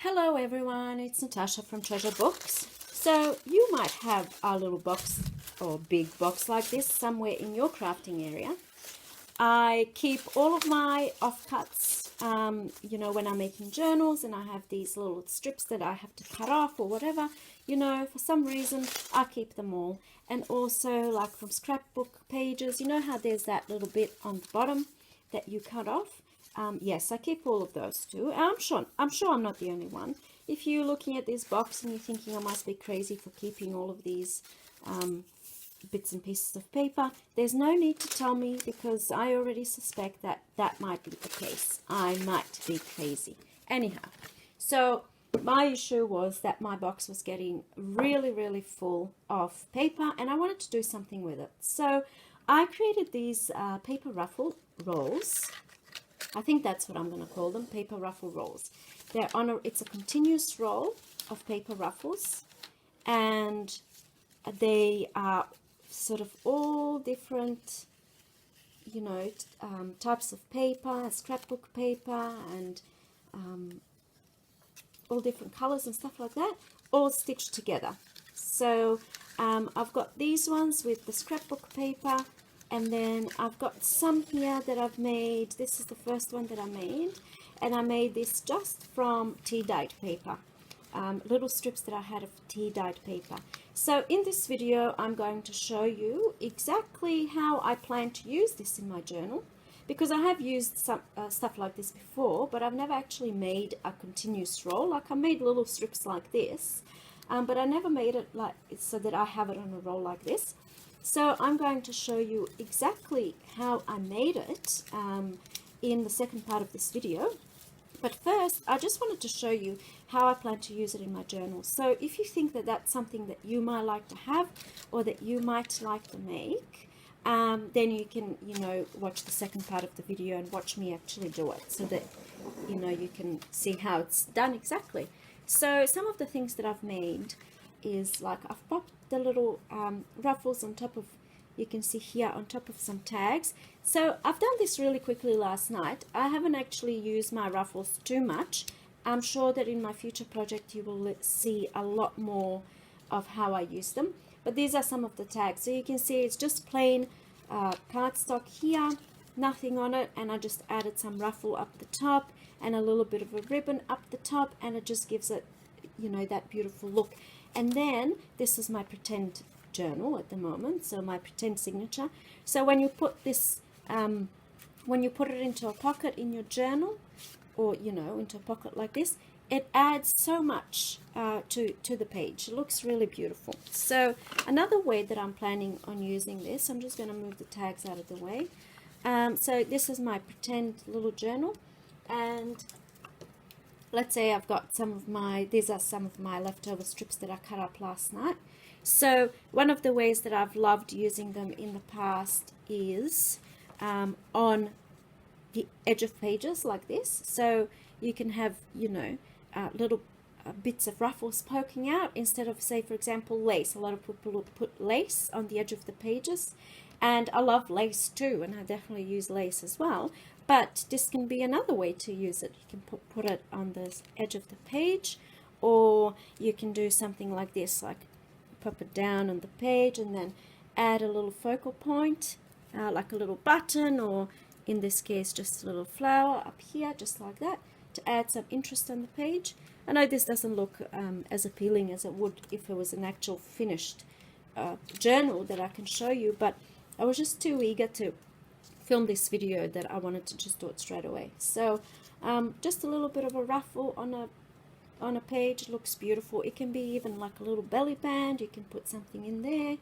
Hello everyone, it's Natasha from Treasure Books. So you might have a little box or big box like this somewhere in your crafting area. I keep all of my offcuts, when I'm making journals, and I have these little strips that I have to cut off or whatever, for some reason I keep them all. And also like from scrapbook pages, you know how there's that little bit on the bottom that you cut off? Yes, I keep all of those too. And I'm sure I'm not the only one. If you're looking at this box and you're thinking I must be crazy for keeping all of these bits and pieces of paper, there's no need to tell me, because I already suspect that that might be the case. I might be crazy. Anyhow, so my issue was that my box was getting really full of paper and I wanted to do something with it. So I created these paper ruffle rolls. I think that's what I'm going to call them, paper ruffle rolls. It's a continuous roll of paper ruffles, and they are sort of all different, types of paper, scrapbook paper, and all different colors and stuff like that, all stitched together. So I've got these ones with the scrapbook paper, and then I've got some here that I've made. This is the first one that I made, and I made this just from tea-dyed paper, little strips that I had of tea-dyed paper. So in this video I'm going to show you exactly how I plan to use this in my journal, because I have used some stuff like this before, but I've never actually made a continuous roll. Like I made little strips like this, but I never made it like so that I have it on a roll like this. So I'm going to show you exactly how I made it in the second part of this video. But first, I just wanted to show you how I plan to use it in my journal. So if you think that that's something that you might like to have, or that you might like to make, then you can, watch the second part of the video and watch me actually do it, so that, you can see how it's done exactly. So some of the things that I've made is like I've popped the little ruffles on top of, you can see here, on top of some tags. So I've done this really quickly last night. I haven't actually used my ruffles too much. I'm sure that in my future project you will see a lot more of how I use them. But these are some of the tags. So you can see it's just plain cardstock here, nothing on it, and I just added some ruffle up the top and a little bit of a ribbon up the top, and it just gives it, that beautiful look. And then this is my pretend journal at the moment, so my pretend signature. So when you put this, when you put it into a pocket in your journal, or into a pocket like this, it adds so much to the page. It looks really beautiful. So another way that I'm planning on using this, I'm just going to move the tags out of the way. So this is my pretend little journal, and let's say I've got these are some of my leftover strips that I cut up last night. So one of the ways that I've loved using them in the past is on the edge of pages like this. So you can have, little bits of ruffles poking out instead of, say, for example, lace. A lot of people put lace on the edge of the pages, and I love lace too, and I definitely use lace as well. But this can be another way to use it. You can put it on the edge of the page, or you can do something like this, like pop it down on the page and then add a little focal point, like a little button, or in this case just a little flower up here, just like that, to add some interest on the page. I know this doesn't look as appealing as it would if it was an actual finished journal that I can show you, but I was just too eager to film this video that I wanted to just do it straight away. So just a little bit of a ruffle on a page looks beautiful. It can be even like a little belly band. You can put something in there.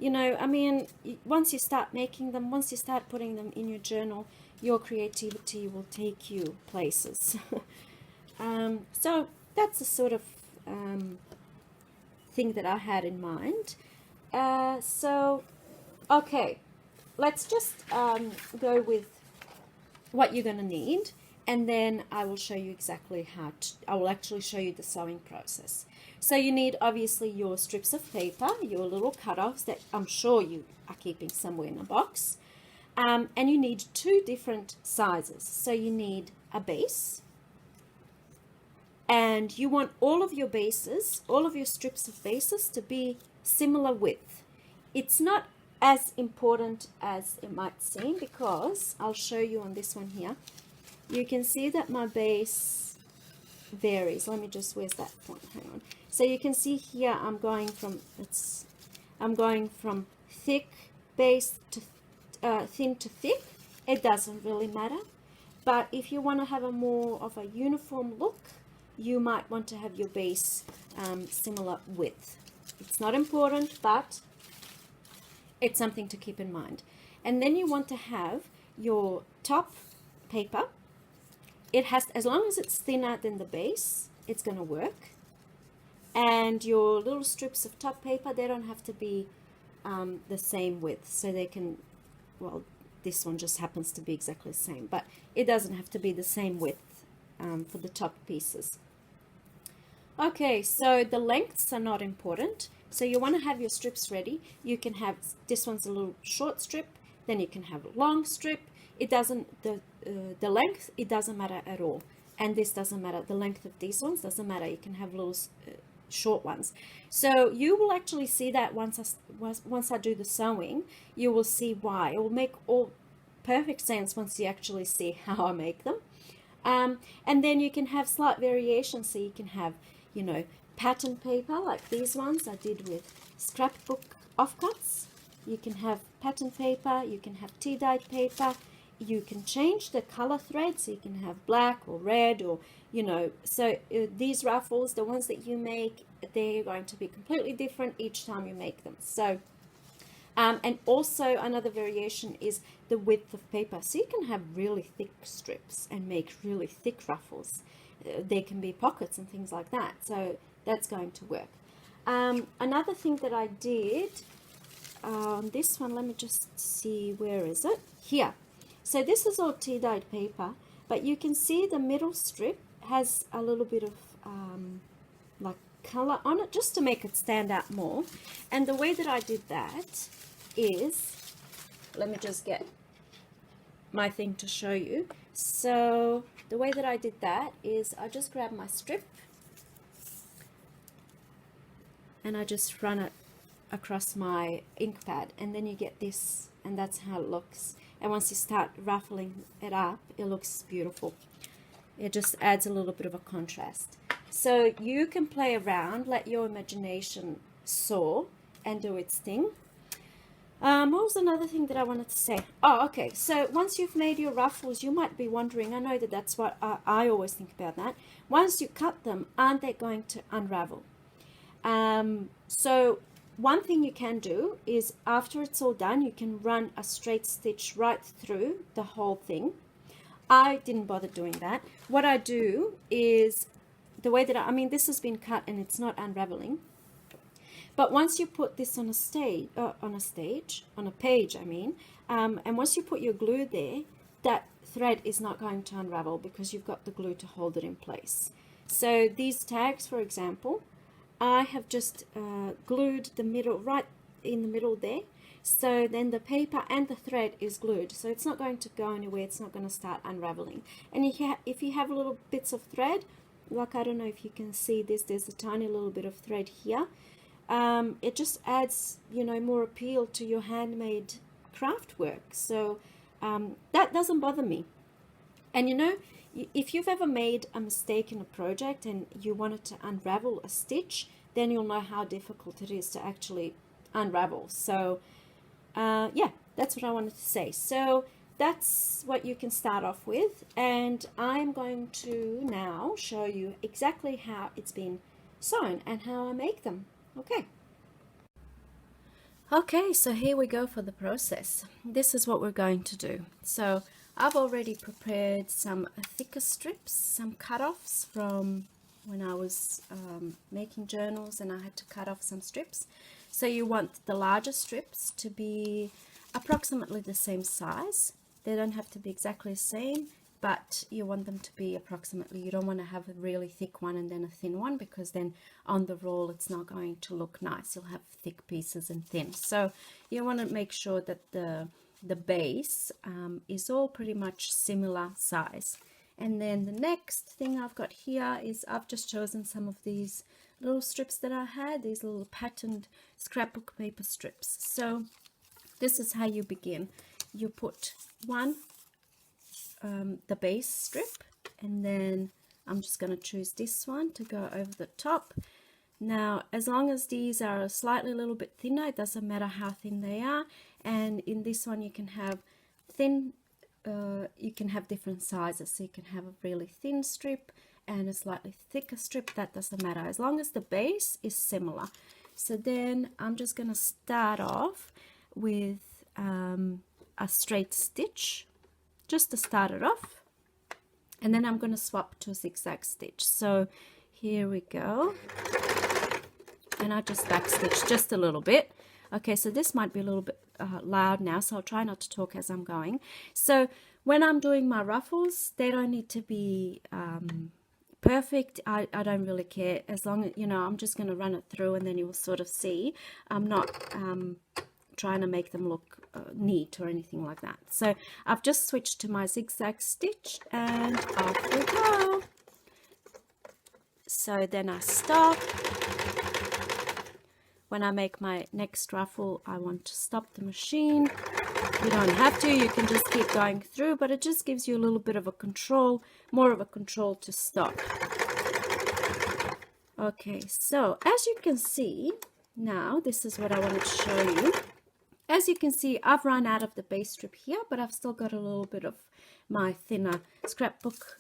I mean, once you start making them, once you start putting them in your journal, your creativity will take you places. So that's the sort of thing that I had in mind. So okay, let's just go with what you're going to need, and then I will show you exactly I will actually show you the sewing process. So you need obviously your strips of paper, your little cut-offs that I'm sure you are keeping somewhere in a box, and you need two different sizes. So you need a base, and you want all of your bases, all of your strips of bases to be similar width. It's not as important as it might seem, because I'll show you on this one here. You can see that my base varies. Let me just, where's that point? Hang on. So you can see here I'm going from thick base to thin to thick. It doesn't really matter. But if you want to have a more of a uniform look, you might want to have your base similar width. It's not important, but it's something to keep in mind. And then you want to have your top paper. It has, as long as it's thinner than the base, it's going to work. And your little strips of top paper, they don't have to be the same width, so they can, well, this one just happens to be exactly the same, but it doesn't have to be the same width for the top pieces. Okay, so the lengths are not important. So you want to have your strips ready. You can have, this one's a little short strip, then you can have a long strip. It doesn't, the length, it doesn't matter at all. And this doesn't matter, the length of these ones doesn't matter. You can have little short ones. So you will actually see that once I do the sewing, you will see why. It will make all perfect sense once you actually see how I make them. And then you can have slight variations. So you can have, you know, pattern paper like these ones I did with scrapbook offcuts. You can have pattern paper, you can have tea-dyed paper. You can change the color thread, so you can have black or red, or, you know, so these ruffles, the ones that you make, they're going to be completely different each time you make them. So and also another variation is the width of paper. So you can have really thick strips and make really thick ruffles. There can be pockets and things like that, so that's going to work. Another thing that I did on this one, let me just see, where is it? Here. So this is all tea-dyed paper, but you can see the middle strip has a little bit of like color on it, just to make it stand out more. And the way that I did that is, let me just get my thing to show you. So the way that I did that is I just grab my strip and I just run it across my ink pad, and then you get this, and that's how it looks. And once you start ruffling it up, it looks beautiful. It just adds a little bit of a contrast. So you can play around, let your imagination soar and do its thing. What was another thing that I wanted to say? Oh, okay. So once you've made your ruffles, you might be wondering, I know that that's what I always think about that. Once you cut them, aren't they going to unravel? So one thing you can do is, after it's all done, you can run a straight stitch right through the whole thing. I didn't bother doing that. What I do is, the way that I mean, this has been cut and it's not unraveling. But once you put this on a page, I mean, and once you put your glue there, that thread is not going to unravel because you've got the glue to hold it in place. So these tags, for example, I have just glued the middle, right in the middle there. So then the paper and the thread is glued. So it's not going to go anywhere. It's not going to start unraveling. And if you have little bits of thread, like, I don't know if you can see this, there's a tiny little bit of thread here. It just adds, you know, more appeal to your handmade craft work. So that doesn't bother me. And, you know, if you've ever made a mistake in a project and you wanted to unravel a stitch, then you'll know how difficult it is to actually unravel. So yeah, that's what I wanted to say. So that's what you can start off with, and I'm going to now show you exactly how it's been sewn and how I make them. Okay, so here we go for the process. This is what we're going to do. So I've already prepared some thicker strips, some cut-offs from when I was making journals and I had to cut off some strips. So you want the larger strips to be approximately the same size. They don't have to be exactly the same, but you want them to be approximately, you don't want to have a really thick one and then a thin one, because then on the roll it's not going to look nice. You'll have thick pieces and thin. So you want to make sure that the base is all pretty much similar size, And then the next thing I've got here is I've just chosen some of these little strips that I had, these little patterned scrapbook paper strips. So this is how you begin. You put one, the base strip, and then I'm just going to choose this one to go over the top. Now, as long as these are slightly a little bit thinner, it doesn't matter how thin they are. And in this one, you can have thin, you can have different sizes. So you can have a really thin strip and a slightly thicker strip. That doesn't matter as long as the base is similar. So then I'm just going to start off with a straight stitch just to start it off, and then I'm going to swap to a zigzag stitch. So here we go, and I just back stitch just a little bit. Okay, so this might be a little bit loud now, so I'll try not to talk as I'm going. So when I'm doing my ruffles, they don't need to be perfect. I don't really care, as long as, you know, I'm just going to run it through and then you will sort of see. I'm not trying to make them look neat or anything like that. So I've just switched to my zigzag stitch and off we go. So then I stop. When I make my next ruffle, I want to stop the machine. You don't have to, you can just keep going through, but it just gives you a little bit of a control, more of a control to stop. Okay, so as you can see, now this is what I wanted to show you. As you can see, I've run out of the base strip here, but I've still got a little bit of my thinner scrapbook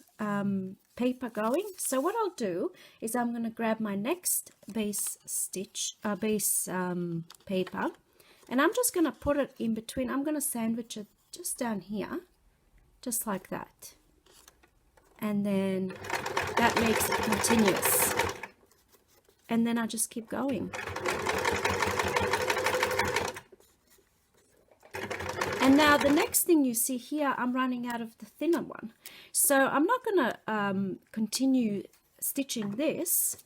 paper going. So what I'll do is I'm going to grab my next base stitch, paper, and I'm just going to put it in between. I'm going to sandwich it just down here, just like that. And then that makes it continuous. And then I just keep going. And now the next thing you see here, I'm running out of the thinner one. So I'm not going to continue stitching this.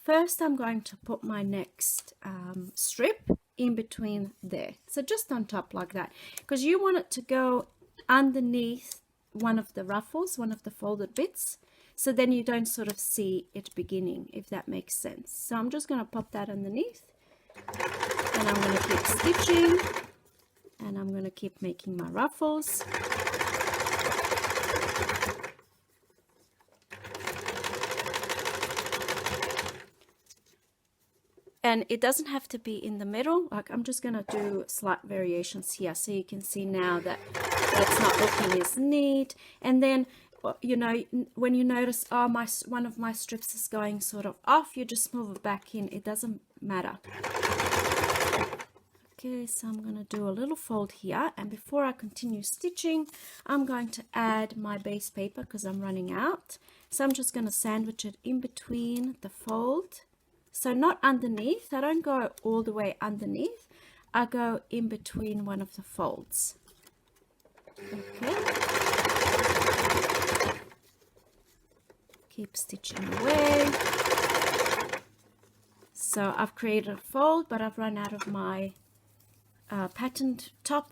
First, I'm going to put my next strip in between there. So just on top like that, because you want it to go underneath one of the ruffles, one of the folded bits. So then you don't sort of see it beginning, if that makes sense. So I'm just going to pop that underneath, and I'm going to keep stitching. And I'm going to keep making my ruffles. And it doesn't have to be in the middle. Like, I'm just going to do slight variations here, so you can see now that that's not looking as neat. And then, you know, when you notice, oh, one of my strips is going sort of off, you just move it back in. It doesn't matter. Okay, so I'm going to do a little fold here, and before I continue stitching, I'm going to add my base paper because I'm running out. So I'm just going to sandwich it in between the fold. So not underneath, I don't go all the way underneath, I go in between one of the folds. Okay. Keep stitching away. So I've created a fold, but I've run out of my patterned top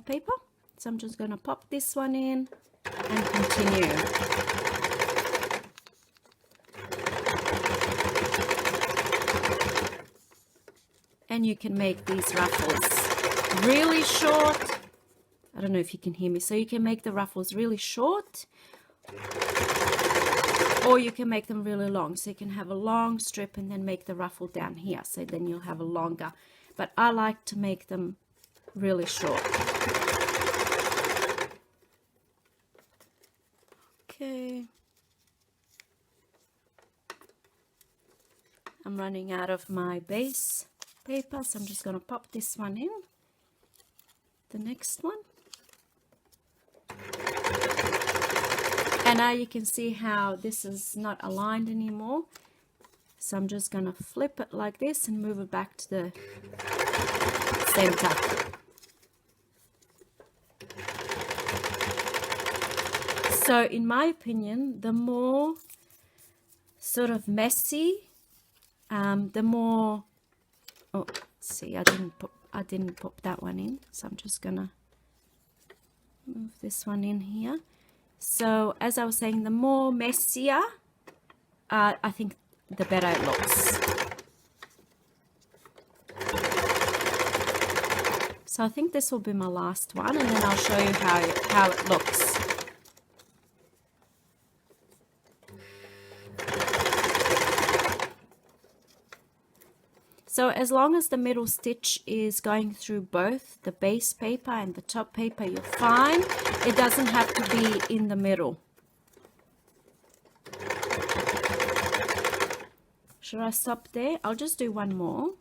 paper, so I'm just going to pop this one in and continue. And you can make these ruffles really short. I don't know if you can hear me. So you can make the ruffles really short, or you can make them really long. So you can have a long strip and then make the ruffle down here, so then you'll have a longer. But I like to make them really short. Okay. I'm running out of my base paper, so I'm just going to pop this one in. The next one. And now you can see how this is not aligned anymore. So I'm just going to flip it like this and move it back to the center. So in my opinion, the more sort of messy, the more, oh, see, I didn't pop that one in. So I'm just going to move this one in here. So as I was saying, the more messier, I think the better it looks. So I think this will be my last one, and then I'll show you how it looks. So as long as the middle stitch is going through both the base paper and the top paper, you're fine. It doesn't have to be in the middle. Should I stop there? I'll just do one more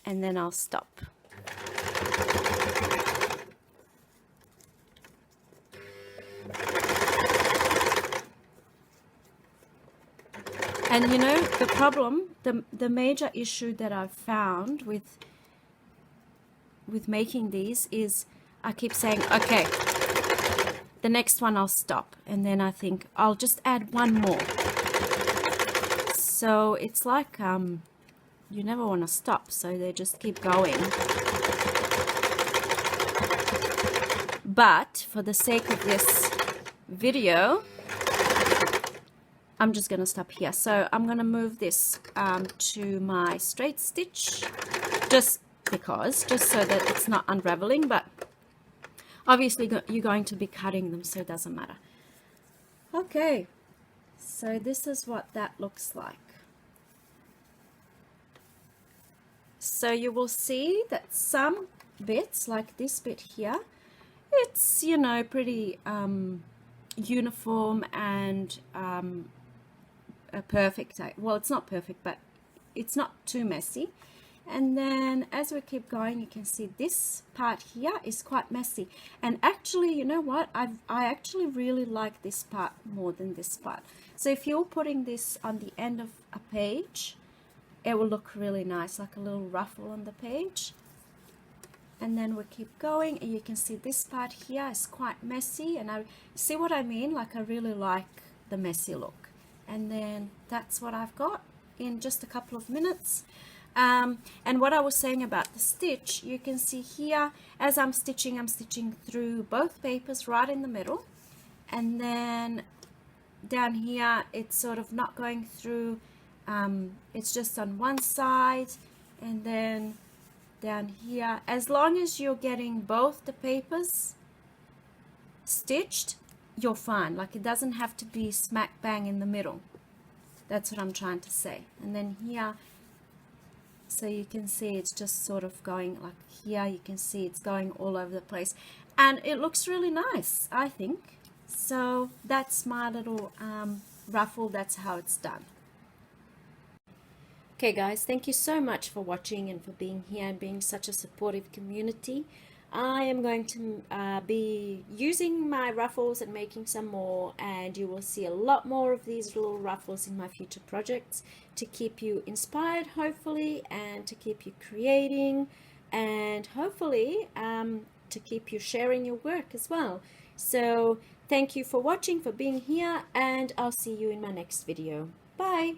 and then I'll stop. And you know, the problem, the major issue that I've found with making these is I keep saying, okay, the next one I'll stop, and then I think I'll just add one more. So it's like you never want to stop, so they just keep going. But for the sake of this video, I'm just going to stop here. So I'm going to move this to my straight stitch, just so that it's not unraveling, but obviously you're going to be cutting them, so it doesn't matter. Okay, so this is what that looks like. So you will see that some bits, like this bit here, it's, you know, pretty uniform and perfect. Well, it's not perfect, but it's not too messy. And then as we keep going, you can see this part here is quite messy. And actually, you know what? I actually really like this part more than this part. So if you're putting this on the end of a page, it will look really nice, like a little ruffle on the page. And then we keep going, and you can see this part here is quite messy, and I see what I mean, like I really like the messy look. And then that's what I've got in just a couple of minutes. And what I was saying about the stitch, you can see here as I'm stitching through both papers right in the middle, and then down here it's sort of not going through, it's just on one side, and then down here, as long as you're getting both the papers stitched, you're fine. Like, it doesn't have to be smack bang in the middle. That's what I'm trying to say. And then here, so you can see it's just sort of going like here, you can see it's going all over the place, and it looks really nice, I think. So that's my little ruffle. That's how it's done. Okay guys, thank you so much for watching and for being here and being such a supportive community. I am going to be using my ruffles and making some more, and you will see a lot more of these little ruffles in my future projects to keep you inspired, hopefully, and to keep you creating, and hopefully to keep you sharing your work as well. So thank you for watching, for being here, and I'll see you in my next video. Bye!